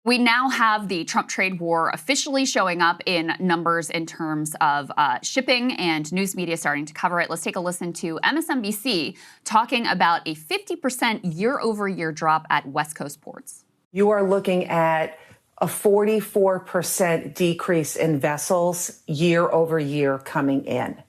We now have the Trump trade war officially showing up in numbers in terms of shipping, and news media starting to cover it. Let's take a listen to MSNBC talking about a 50% year-over-year drop at West Coast ports. You are looking at a 44% decrease in vessels year over year coming in.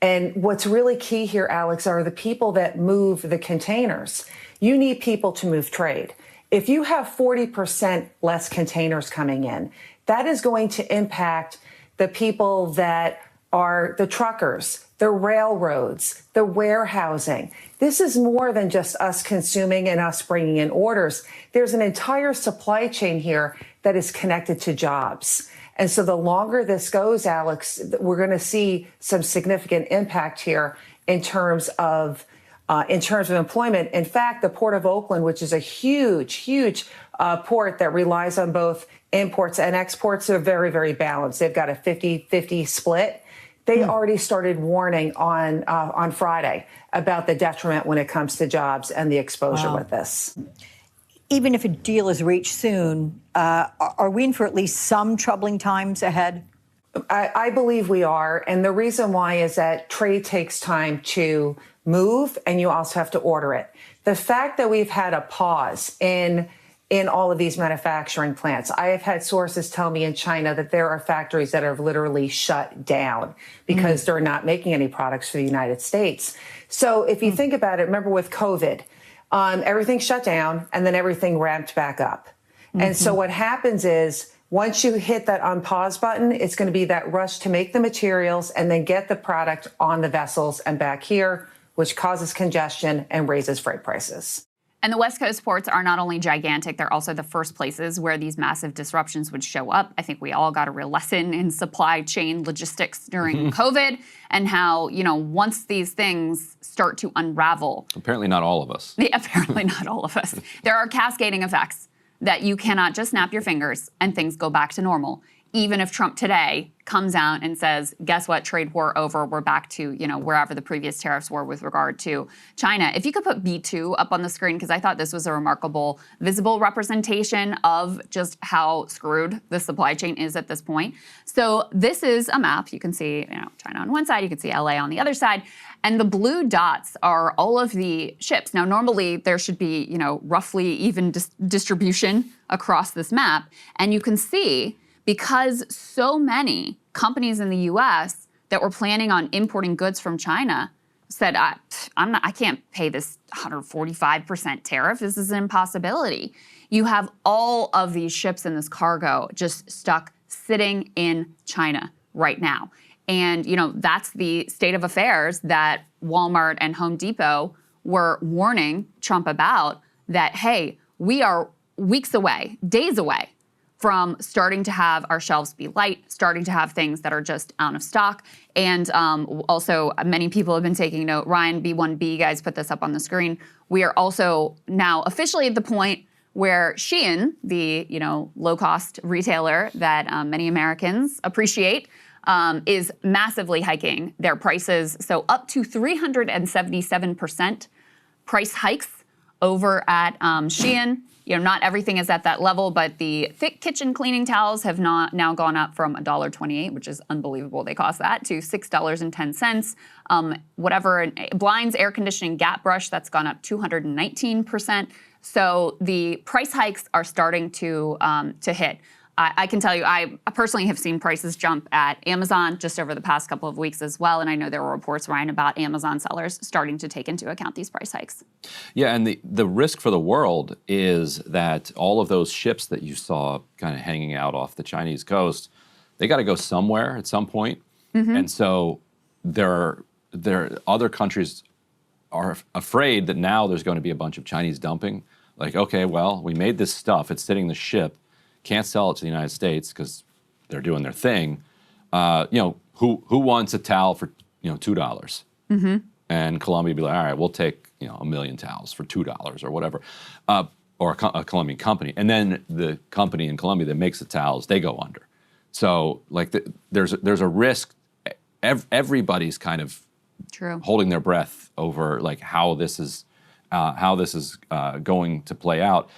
And what's really key here, Alex, are the people that move the containers. You need people to move trade. If you have 40% less containers coming in, that is going to impact the people that are the truckers, the railroads, the warehousing. This is more than just us consuming and us bringing in orders. There's an entire supply chain here that is connected to jobs. And so the longer this goes, Alex, we're going to see some significant impact here in terms of employment. In fact, the Port of Oakland, which is a huge port that relies on both imports and exports, are very, very balanced. They've got a 50-50 split. They already started warning on Friday about the detriment when it comes to jobs and the exposure with this. Even if a deal is reached soon, are we in for at least some troubling times ahead? I believe we are. And the reason why is that trade takes time to move, and you also have to order it. The fact that we've had a pause in all of these manufacturing plants. I have had sources tell me in China that there are factories that have literally shut down because they're not making any products for the United States. So if you think about it, remember with COVID, everything shut down and then everything ramped back up. And so what happens is once you hit that unpause button, it's going to be that rush to make the materials and then get the product on the vessels and back here, which causes congestion and raises freight prices. And the West Coast ports are not only gigantic, they're also the first places where these massive disruptions would show up. I think we all got a real lesson in supply chain logistics during COVID, and how, you know, once these things start to unravel. Apparently not all of us. Apparently not all of us. There are cascading effects that you cannot just snap your fingers and things go back to normal. Even if Trump today comes out and says, guess what, trade war over, we're back to, you know, wherever the previous tariffs were with regard to China. If you could put B2 up on the screen, because I thought this was a remarkable visible representation of just how screwed the supply chain is at this point. So this is a map. You can see, you know, China on one side, you can see LA on the other side. And the blue dots are all of the ships. Now, normally there should be, you know, roughly even distribution across this map. And you can see, because so many companies in the U.S. that were planning on importing goods from China said, I can't pay this 145% tariff. This is an impossibility. You have all of these ships and this cargo just stuck sitting in China right now. And, you know, that's the state of affairs that Walmart and Home Depot were warning Trump about, that, hey, we are weeks away, days away from starting to have our shelves be light, starting to have things that are just out of stock. And also, many people have been taking note. Ryan, B1B, guys, put this up on the screen. We are also now officially at the point where Shein, the, you know, low-cost retailer that many Americans appreciate, is massively hiking their prices. So up to 377% price hikes over at Shein. You know, not everything is at that level, but the thick kitchen cleaning towels have now gone up from $1.28, which is unbelievable they cost that, to $6.10. Whatever, blinds, air conditioning, Gap brush, that's gone up 219%. So the price hikes are starting to hit. I can tell you, I personally have seen prices jump at Amazon just over the past couple of weeks as well. And I know there were reports, Ryan, about Amazon sellers starting to take into account these price hikes. Yeah, and the risk for the world is that all of those ships that you saw kind of hanging out off the Chinese coast, they got to go somewhere at some point. And so other countries are afraid that now there's going to be a bunch of Chinese dumping. Like, okay, well, we made this stuff, it's sitting in the ship, can't sell it to the United States because they're doing their thing. You know, who wants a towel for, you know, $2? And Colombia would be like, all right, we'll take, you know, 1 million towels for $2 or whatever, or a Colombian company. And then the company in Colombia that makes the towels, they go under. So like there's a risk. Everybody's kind of holding their breath over like how this is going to play out.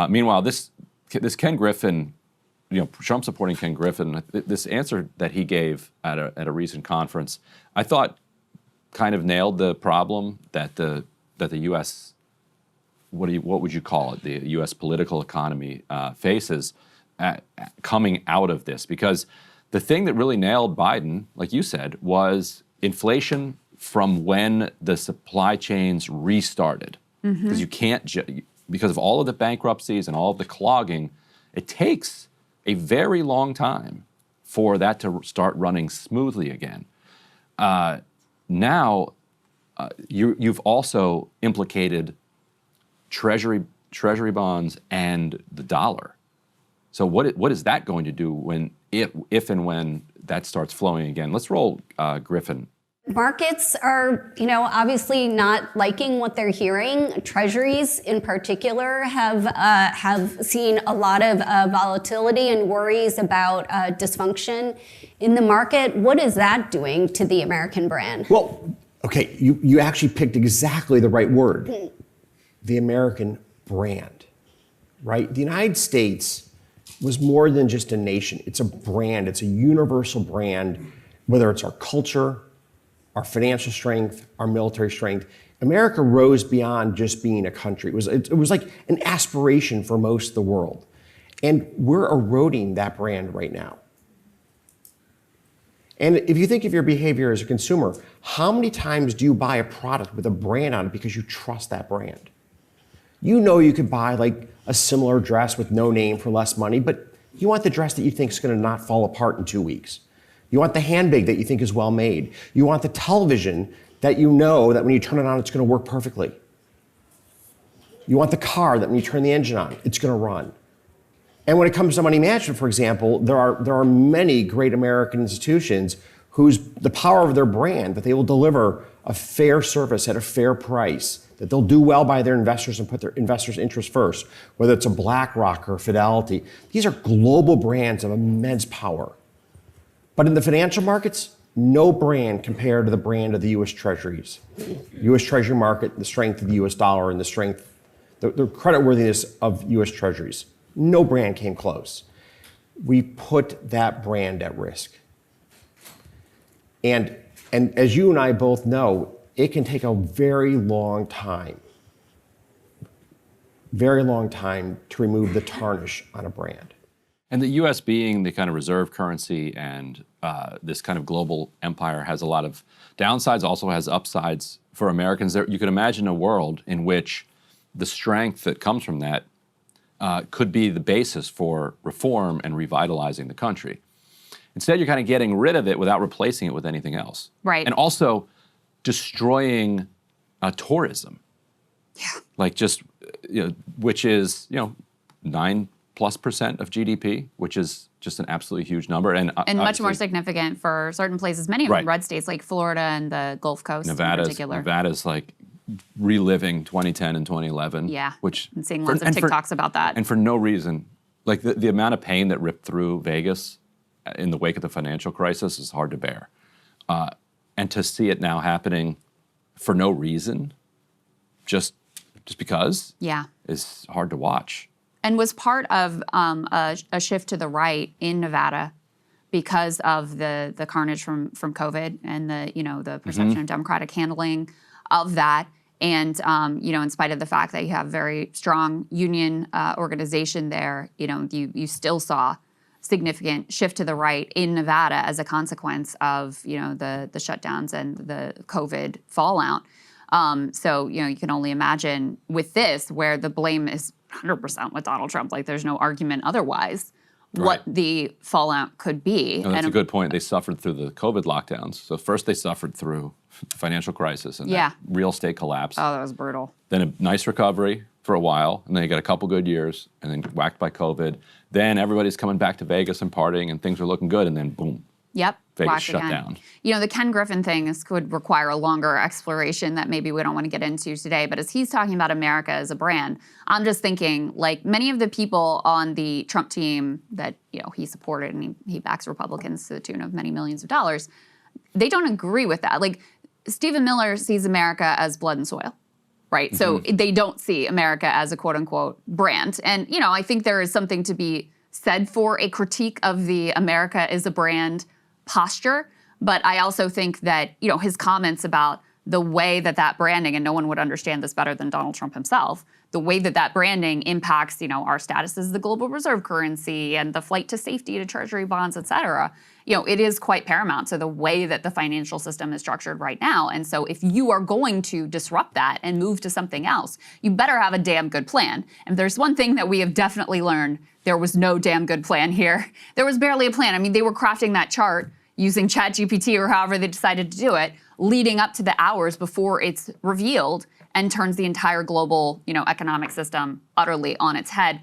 Meanwhile, this this Ken Griffin, Trump supporting Ken Griffin, this answer that he gave at a recent conference, I thought kind of nailed the problem that the U.S. what would you call it? The U.S. political economy faces coming out of this, because the thing that really nailed Biden, like you said, was inflation from when the supply chains restarted. Because you can't, because of all of the bankruptcies and all of the clogging, it takes a very long time for that to start running smoothly again. Now, you've also implicated treasury bonds and the dollar. So what is that going to do if and when that starts flowing again? Let's roll Griffin. Markets are, obviously not liking what they're hearing. Treasuries, in particular, have seen a lot of volatility and worries about dysfunction in the market. What is that doing to the American brand? Well, okay, you actually picked exactly the right word. The American brand, right? The United States was more than just a nation. It's a brand. It's a universal brand, whether it's our culture, our financial strength, our military strength. America rose beyond just being a country. It was like an aspiration for most of the world. And we're eroding that brand right now. And if you think of your behavior as a consumer, how many times do you buy a product with a brand on it because you trust that brand? You could buy like a similar dress with no name for less money, but you want the dress that you think is going to not fall apart in 2 weeks. You want the handbag that you think is well made. You want the television that you know that when you turn it on, it's going to work perfectly. You want the car that when you turn the engine on, it's going to run. And when it comes to money management, for example, there are many great American institutions the power of their brand, that they will deliver a fair service at a fair price, that they'll do well by their investors and put their investors' interests first, whether it's a BlackRock or Fidelity. These are global brands of immense power. But in the financial markets, no brand compared to the brand of the U.S. Treasuries. U.S. Treasury market, the strength of the U.S. dollar, and the creditworthiness of U.S. Treasuries. No brand came close. We put that brand at risk. And as you and I both know, it can take a very long time to remove the tarnish on a brand. And the U.S. being the kind of reserve currency and this kind of global empire has a lot of downsides, also has upsides for Americans. You can imagine a world in which the strength that comes from that could be the basis for reform and revitalizing the country. Instead, you're kind of getting rid of it without replacing it with anything else. Right. And also destroying tourism. Yeah. Like which is, 9+% of GDP, which is just an absolutely huge number. And much more significant for certain places, many of them red states like Florida and the Gulf Coast in particular. Nevada's like reliving 2010 and 2011. Yeah, which and seeing lots of TikToks about that. And for no reason. Like the amount of pain that ripped through Vegas in the wake of the financial crisis is hard to bear. And to see it now happening for no reason, just because, is hard to watch. And was part of a shift to the right in Nevada because of the carnage from COVID and the perception of Democratic handling of that. And in spite of the fact that you have very strong union organization there, you still saw significant shift to the right in Nevada as a consequence of the shutdowns and the COVID fallout. So you can only imagine with this, where the blame is 100% with Donald Trump, like there's no argument otherwise, what the fallout could be. No, that's a good point. They suffered through the COVID lockdowns. So first they suffered through the financial crisis and that real estate collapse. Oh, that was brutal. Then a nice recovery for a while, and then you got a couple good years, and then whacked by COVID. Then everybody's coming back to Vegas and partying, and things are looking good, and then boom. Yep. Vegas shut down. The Ken Griffin thing could require a longer exploration that maybe we don't want to get into today. But as he's talking about America as a brand, I'm just thinking, like many of the people on the Trump team that he supported, and he backs Republicans to the tune of many millions of dollars, they don't agree with that. Like Stephen Miller sees America as blood and soil. right? So they don't see America as a quote unquote brand. And, I think there is something to be said for a critique of the America is a brand posture. But I also think that, his comments about the way that branding, and no one would understand this better than Donald Trump himself, the way that branding impacts, our status as the global reserve currency and the flight to safety to treasury bonds, et cetera, it is quite paramount to the way that the financial system is structured right now. And so if you are going to disrupt that and move to something else, you better have a damn good plan. And there's one thing that we have definitely learned, there was no damn good plan here. There was barely a plan. I mean, they were crafting that chart using ChatGPT or however they decided to do it, leading up to the hours before it's revealed and turns the entire global, economic system utterly on its head.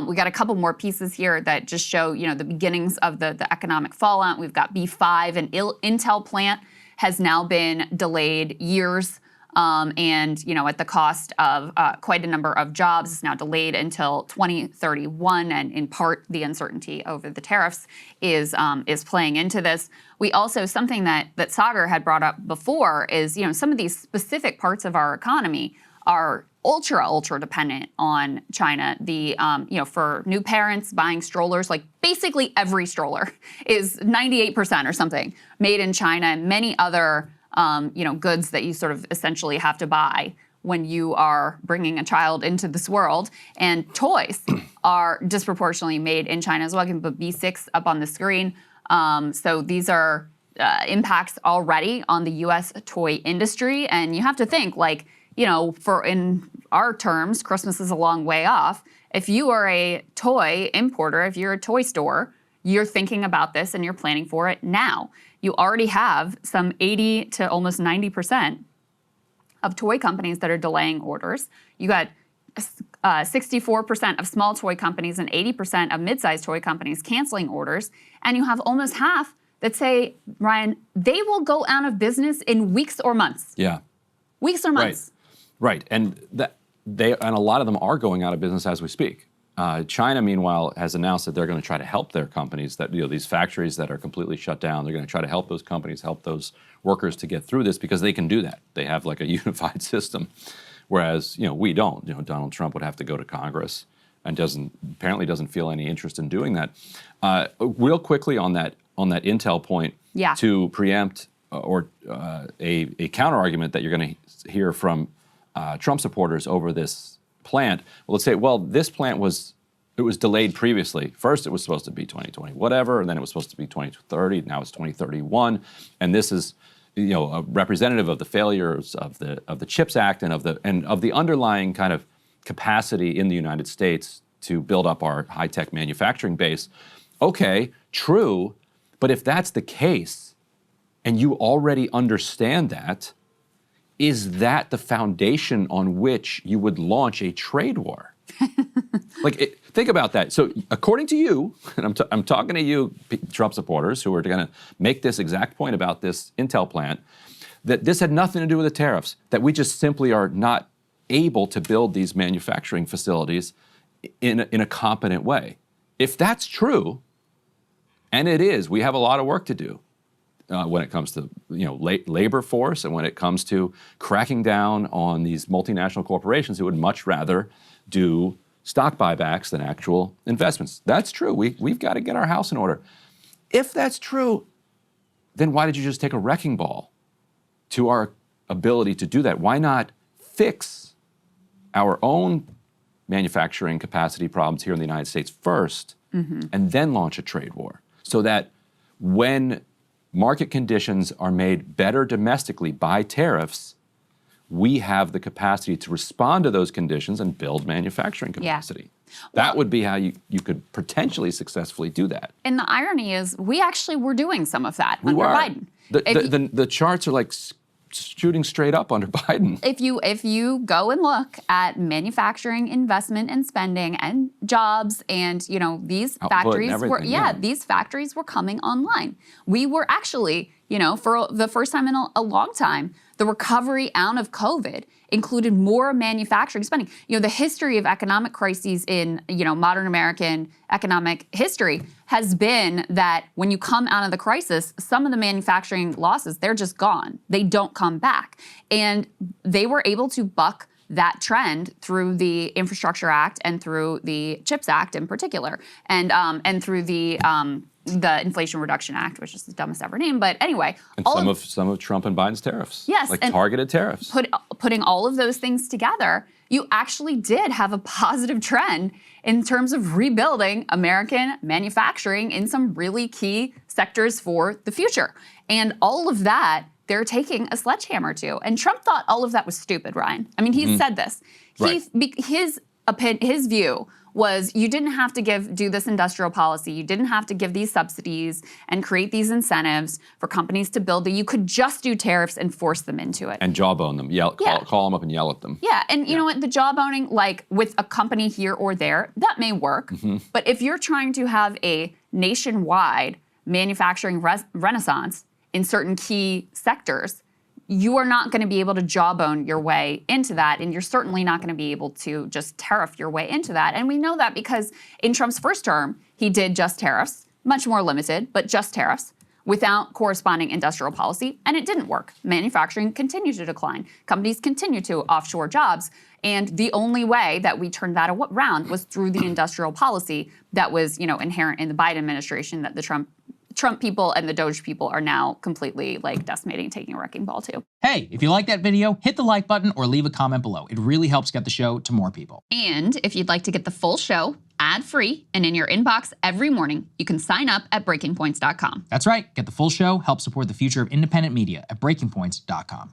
We got a couple more pieces here that just show, the beginnings of the economic fallout. We've got B5, an Intel plant has now been delayed years. And, at the cost of quite a number of jobs, is now delayed until 2031. And in part, the uncertainty over the tariffs is playing into this. We also, something that Sagar had brought up before is, some of these specific parts of our economy are ultra dependent on China. The, for new parents buying strollers, like basically every stroller is 98% or something made in China, and many other goods that you sort of essentially have to buy when you are bringing a child into this world. And toys are disproportionately made in China as well. I can put B6 up on the screen. So these are impacts already on the U.S. toy industry. And you have to think, for in our terms, Christmas is a long way off. If you are a toy importer, if you're a toy store, you're thinking about this and you're planning for it now. You already have some 80 to almost 90% of toy companies that are delaying orders. You got 64% of small toy companies and 80% of mid-sized toy companies canceling orders. And you have almost half that say, Ryan, they will go out of business in weeks or months. Yeah. Weeks or months. Right. And a lot of them are going out of business as we speak. China, meanwhile, has announced that they're going to try to help their companies, that these factories that are completely shut down, they're going to try to help those companies, help those workers to get through this because they can do that. They have like a unified system, whereas we don't. Donald Trump would have to go to Congress and apparently doesn't feel any interest in doing that. Real quickly on that Intel point, to preempt a counter argument that you're going to hear from Trump supporters over this plant. Well, let's say, this plant was delayed previously. First, it was supposed to be 2020, whatever, and then it was supposed to be 2030. Now it's 2031, and this is, a representative of the failures of the CHIPS Act and of the underlying kind of capacity in the United States to build up our high-tech manufacturing base. Okay, true, but if that's the case, and you already understand that, is that the foundation on which you would launch a trade war? Think about that. So according to you, and I'm talking to you, Trump supporters, who are going to make this exact point about this Intel plant, that this had nothing to do with the tariffs, that we just simply are not able to build these manufacturing facilities in a competent way. If that's true, and it is, we have a lot of work to do. When it comes to labor force and when it comes to cracking down on these multinational corporations who would much rather do stock buybacks than actual investments. That's true. We've got to get our house in order. If that's true, then why did you just take a wrecking ball to our ability to do that? Why not fix our own manufacturing capacity problems here in the United States first and then launch a trade war so that when market conditions are made better domestically by tariffs, we have the capacity to respond to those conditions and build manufacturing capacity. That would be how you could potentially successfully do that. And the irony is we actually were doing some of that under Biden. The charts are like shooting straight up under Biden. If you go and look at manufacturing investment and spending and jobs and these factories these factories were coming online. We were actually, for the first time in a long time, the recovery out of COVID included more manufacturing spending. The history of economic crises in, modern American economic history has been that when you come out of the crisis, some of the manufacturing losses, they're just gone. They don't come back. And they were able to buck that trend through the Infrastructure Act and through the CHIPS Act in particular, and through the Inflation Reduction Act, which is the dumbest ever name. But anyway, and some of Trump and Biden's tariffs. Yes, like and targeted tariffs. Putting all of those things together, you actually did have a positive trend in terms of rebuilding American manufacturing in some really key sectors for the future. And all of that, they're taking a sledgehammer to. And Trump thought all of that was stupid, Ryan. I mean, he said this. Right. His view was you didn't have to do this industrial policy. You didn't have to give these subsidies and create these incentives for companies to build. You could just do tariffs and force them into it. And jawbone them, call them up and yell at them. Yeah, and you know what? The jawboning, like with a company here or there, that may work. But if you're trying to have a nationwide manufacturing renaissance in certain key sectors, you are not going to be able to jawbone your way into that, and you're certainly not going to be able to just tariff your way into that. And we know that because in Trump's first term, he did just tariffs, much more limited, but just tariffs, without corresponding industrial policy, and it didn't work. Manufacturing continued to decline. Companies continued to offshore jobs, and the only way that we turned that around was through the industrial policy that was, inherent in the Biden administration that the Trump people and the Doge people are now completely decimating, taking a wrecking ball to. Hey, if you like that video, hit the like button or leave a comment below. It really helps get the show to more people. And if you'd like to get the full show ad-free and in your inbox every morning, you can sign up at breakingpoints.com. That's right. Get the full show, help support the future of independent media at breakingpoints.com.